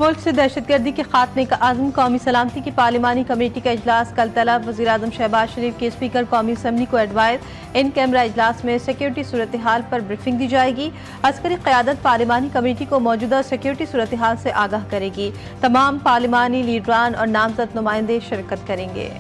मुल्क से दहशतगर्दी के खात्मे का आज़म कौमी सलामती की पार्लिमानी कमेटी का इजलास कल तलब। वज़ीर-ए-आज़म शहबाज शरीफ के स्पीकर कौमी असम्बली को एडवाइस। इन कैमरा इजलास में सिक्योरिटी सूरत हाल पर ब्रीफिंग दी जाएगी। अस्करी क़यादत पार्लिमानी कमेटी को मौजूदा सिक्योरिटी सूरत हाल से आगाह करेगी। तमाम पार्लिमानी लीडरान और नामजद नुमाइंदे शिरकत करेंगे।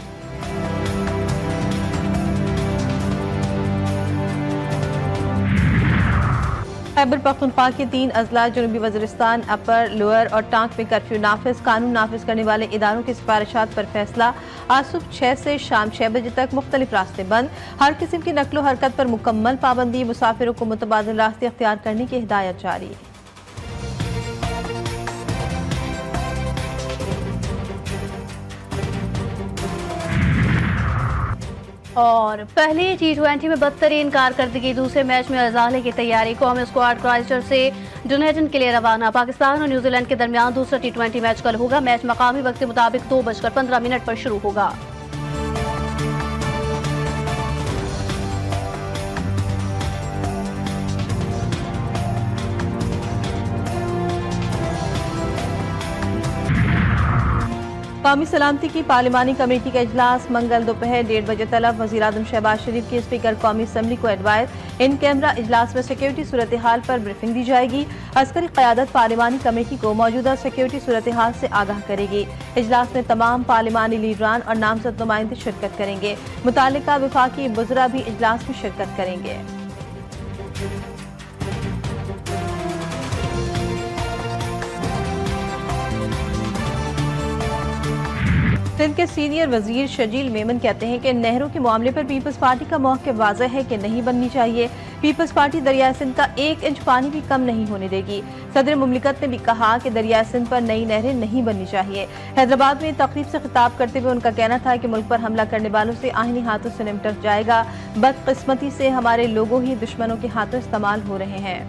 खैबर पख्तूनख्वा के 3 अजला जनूबी वज़ीरिस्तान, अपर, लोअर और टांक में कर्फ्यू नाफिज। कानून नाफिज करने वाले इदारों की सिफारिशात पर फैसला। आज सुबह 6 से शाम 6 बजे तक मुख्तलिफ रास्ते बंद। हर किस्म की नकलो हरकत पर मुकम्मल पाबंदी। मुसाफिरों को मुतबादिल रास्ते अख्तियार करने की हिदायत जारी। और पहले T20 में बदतरीन कारकर्दगी, दूसरे मैच में अजाले की तैयारी। कौमी स्क्वाड क्राइस्टचर्च से डुनेडन के लिए रवाना। पाकिस्तान और न्यूजीलैंड के दरमियान दूसरा T20 मैच कल होगा। मैच मकामी वक्त के मुताबिक 2:15 पर शुरू होगा। कौमी सलामती की पार्लिमानी कमेटी का इजलास मंगल दोपहर 1:30 बजे तलब। वज़ीर-ए-आज़म शहबाज शरीफ के स्पीकर कौमी असम्बली को एडवाइस। इन कैमरा इजलास में सिक्योरिटी सूरत हाल पर ब्रीफिंग दी जाएगी। अस्करी क़यादत पार्लिमानी कमेटी को मौजूदा सिक्योरिटी सूरत हाल से आगाह करेगी। इजलास में तमाम पार्लिमानी लीडरान और नामजद नुमाइंदे शिरकत करेंगे। मुतालिका विफाकी बुज़रा भी इजलास में शिरकत करेंगे। सिंध के सीनियर वजीर शजील मेमन कहते हैं कि नहरों के मामले पर पीपल्स पार्टी का मौक़िफ़ वाज़ेह है कि नहीं बननी चाहिए। पीपल्स पार्टी दरियाए सिंध का 1 इंच पानी भी कम नहीं होने देगी। सदर मुमलिकत ने भी कहा कि दरियाए सिंध पर नई नहरें नहीं बननी चाहिए। हैदराबाद में तकरीब से खिताब करते हुए उनका कहना था कि मुल्क पर हमला करने वालों से आहिनी हाथों से निपटा जाएगा। बदकिस्मती से हमारे लोगों ही दुश्मनों के हाथों इस्तेमाल हो रहे हैं।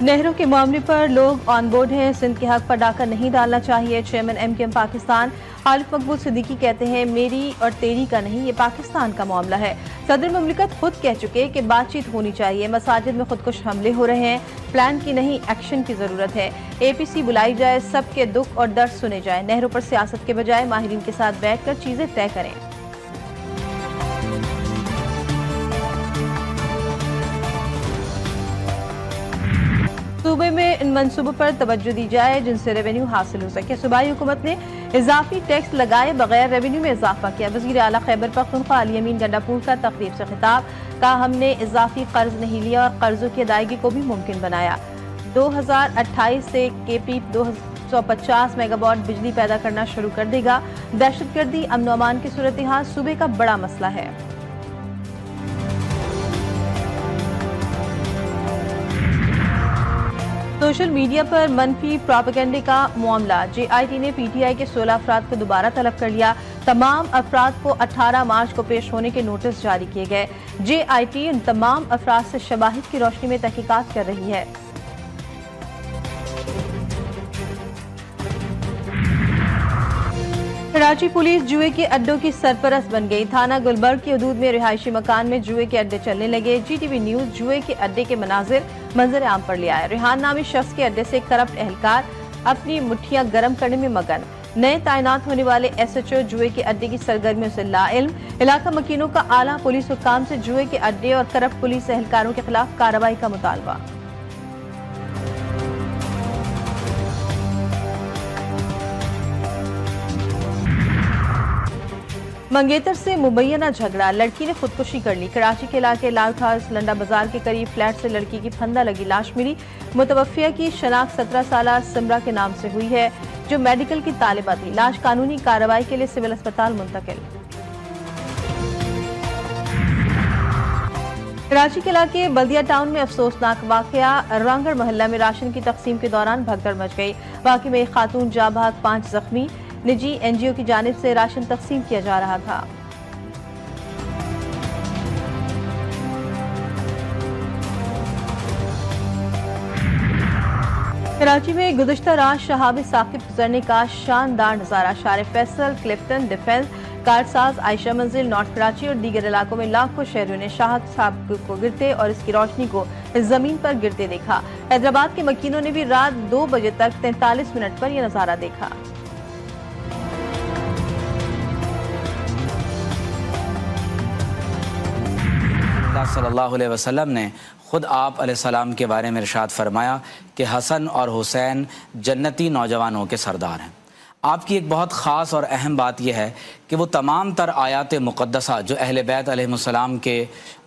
नहरों के मामले पर लोग ऑन बोर्ड हैं। सिंध के हक पर डाका नहीं डालना चाहिए। चेयरमैन MKM पाकिस्तान आलिफ मकबूल सिद्दीकी कहते हैं मेरी और तेरी का नहीं, ये पाकिस्तान का मामला है। सदर मुमलिकत खुद कह चुके कि बातचीत होनी चाहिए। मसाजिद में खुदकुश हमले हो रहे हैं। प्लान की नहीं, एक्शन की जरूरत है। APC बुलाई जाए, सबके दुख और दर्द सुने जाए। नहरों पर सियासत के बजाय माहिरीन के साथ बैठकर चीजें तय करें। सूबे में इन मंसूबों पर तवज्जो दी जाए जिनसे रेवेन्यू हासिल हो सके। सूबाई हुकूमत ने इजाफी टैक्स लगाए बगैर रेवेन्यू में इजाफा किया। वज़ीर आला खैबर पख्तूनख्वा अली अमीन गंडापुर का तकरीब से खिताब। कहा हमने इजाफी कर्ज नहीं लिया और कर्जों की अदायगी को भी मुमकिन बनाया। 2028 से KP 250 मेगावाट बिजली पैदा करना शुरू कर देगा। दहशतगर्दी, अमन व अमान की सूरत हाल सूबे का बड़ा मसला है। सोशल मीडिया पर मनफी प्रोपेगेंडे का मामला। JIT ने PTI के 16 अफराद को दोबारा तलब कर लिया। तमाम अफराद को 18 मार्च को पेश होने के नोटिस जारी किए गए। JIT इन तमाम अफराद से शवाहिद की रोशनी में तहकीकात कर रही है। कराची पुलिस जुए के अड्डों की सरपरस्त बन गई। थाना गुलबर्ग की हदूद में रिहायशी मकान में जुए के अड्डे चलने लगे। GTV न्यूज जुए के अड्डे के मंजर आम पर ले आया। रेहान नामी शख्स के अड्डे से करप्ट एहलकार अपनी मुठ्ठियां गर्म करने में मगन। नए तैनात होने वाले SHO जुए के अड्डे की सरगर्मियों से लाइल्म। इलाका मकीनों का आला पुलिस हुक्काम से जुए के अड्डे और करप्ट पुलिस एहलकारों के खिलाफ कार्रवाई का मुतालबा। मंगेतर से मुबैना झगड़ा, लड़की ने खुदकुशी कर ली। कराची के इलाके लाल खास लंडा बाजार के करीब फ्लैट से लड़की की फंदा लगी लाश मिली। मुतवफ़िया की शनाख्त 17 साला सिमरा के नाम से हुई है जो मेडिकल की तालिबा थी। लाश कानूनी कार्रवाई के लिए सिविल अस्पताल मुंतकिल। कराची के इलाके बल्दिया टाउन में अफसोसनाक वाकया। रांगड़ मोहल्ला में राशन की तकसीम के दौरान भगदड़ मच गई। वाकई में एक खातून जा भाग, 5 जख्मी। निजी NGO की जानिब से राशन तकसीम किया जा रहा था। कराची में गुज़श्ता रात शहाब साकिब गुजरने का शानदार नजारा। शार फैसल, क्लिफ्टन, डिफेंस, कारसाज, आयशा मंजिल, नॉर्थ कराची और दीगर इलाकों में लाखों शहरियों ने शाह साहब को गिरते और इसकी रोशनी को जमीन पर गिरते देखा। हैदराबाद के मकीनों ने भी रात 2 बजे तक 43 मिनट पर यह नजारा देखा। सल्लल्लाहु अलैहि वसल्लम ने ख़ुद आप अलैहिस्सलाम के बारे में इरशाद फरमाया कि हसन और हुसैन जन्नती नौजवानों के सरदार हैं। आपकी एक बहुत ख़ास और अहम बात यह है कि वो तमाम तर आयात मुक़द्दसा जो अहले बैत अलैहिमुस्सलाम के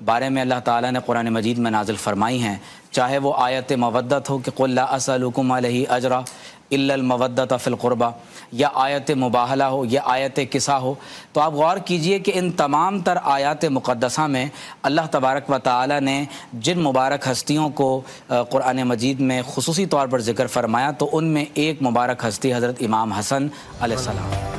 बारे में अल्लाह ताला ने कुरान मजीद में नाज़िल फरमाई हैं, चाहे वो आयत मवद्दत हो कि क़ुल ला असअलुकुम अलैहि अजरा इल्लल मवद्दत फ़िल क़ुरबा, या आयत मुबाहला हो या आयत किसा हो, तो आप गौर कीजिए कि इन तमाम तर आयात मुक़द्दसा में अल्लाह तबारक व तआला ने जिन मुबारक हस्तियों को कुरान मजीद में खुसूसी तौर पर ज़िक्र फरमाया, तो उनमें एक मुबारक हस्ती हज़रत इमाम हसन अलैहिस्सलाम।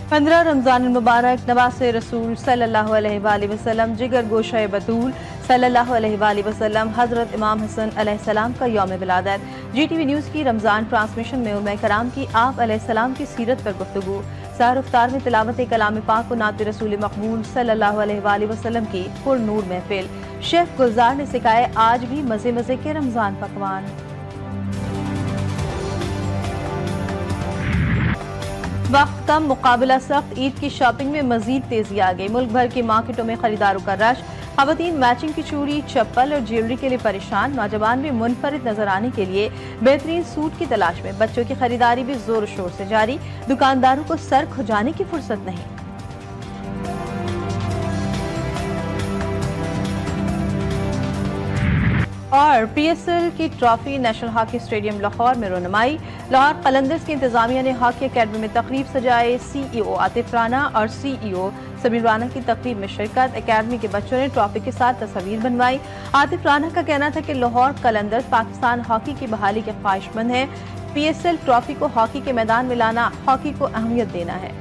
15 रमज़ान मुबारक, नवासे रसूल सल्लल्लाहु अलैहि वसल्लम, जिगर गोशे बतूल सल्लल्लाहु अलैहि वसल्लम, हज़रत इमाम हसन अलैहिस्सलाम का यौम विलादत। GTV न्यूज़ की रमज़ान ट्रांसमिशन में उम्मे कराम की आप अलैहिस्सलाम की सीरत पर गुफ्तगू, सहर इफ्तार में तिलावत कलाम पाक व नात रसूल मक़बूल सल्लल्लाहु अलैहि वसल्लम की पुरनूर महफिल। शेफ़ गुलजार ने सिखाए आज भी मज़े मज़े के रमज़ान पकवान। वक्त कम, मुकाबला सख्त, ईद की शॉपिंग में मजीद तेजी आ गई। मुल्क भर के मार्केटों में खरीदारों का रश। खवातीन मैचिंग की चूड़ी, चप्पल और ज्वेलरी के लिए परेशान। नौजवान भी मुनफरिद नजर आने के लिए बेहतरीन सूट की तलाश में। बच्चों की खरीदारी भी जोर शोर से जारी। दुकानदारों को सर खुजाने की फुर्सत नहीं। और PSL की trophy national hockey stadium Lahore में रोनुमाई। लाहौर कलंदर्स की इंतजामिया ने हॉकी अकेडमी में तकरीब सजाए। CEO आतिफ राना और CEO समीर राना की तकरीब में शिरकत। अकेडमी के बच्चों ने ट्रॉफी के साथ तस्वीर बनवाई। आतिफ राना का कहना था कि लाहौर कलंदर्स पाकिस्तान हॉकी की बहाली के ख्वाहिशमंद है। PSL ट्रॉफी को हॉकी के मैदान में लाना, हॉकी को अहमियत देना है।